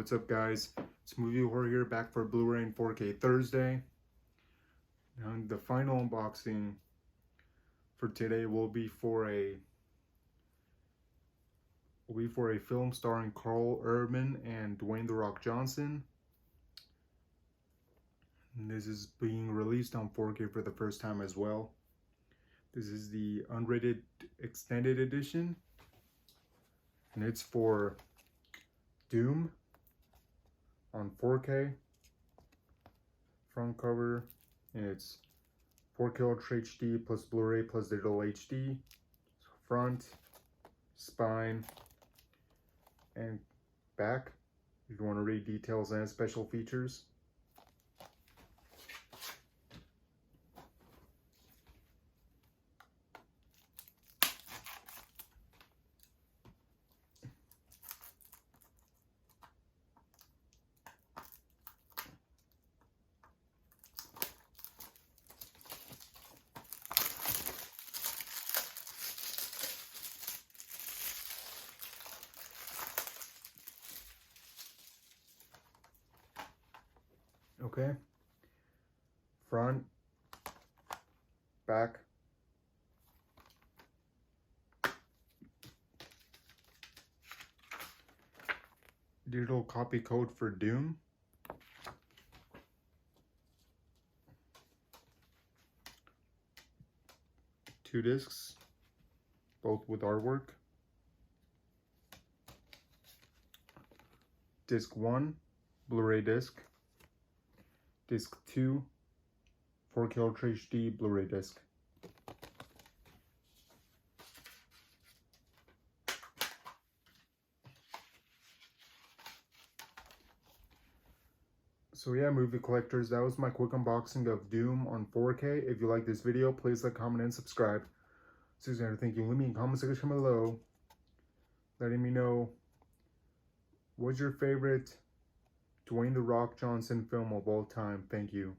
What's up, guys? It's Movie Horror here, back for Blu-ray and 4K Thursday. And the final unboxing for today will be for a film starring Carl Urban and Dwayne "The Rock" Johnson. And this is being released on 4K for the first time as well. This is the Unrated Extended Edition, and it's for Doom on 4K. Front cover, and it's 4K Ultra HD plus Blu-ray plus digital HD. Front, spine, and back, if you want to read details and special features. Okay, front, back, digital copy code for Doom, two discs, both with artwork. Disc 1, Blu-ray disc. Disc 2, 4K Ultra HD Blu-ray disc. So yeah, movie collectors, that was my quick unboxing of Doom on 4K. If you like this video, please like, comment, and subscribe. Susan, thank you. Leave me in the comment section below, letting me know what's your favorite Dwayne "The Rock" Johnson film of all time. Thank you.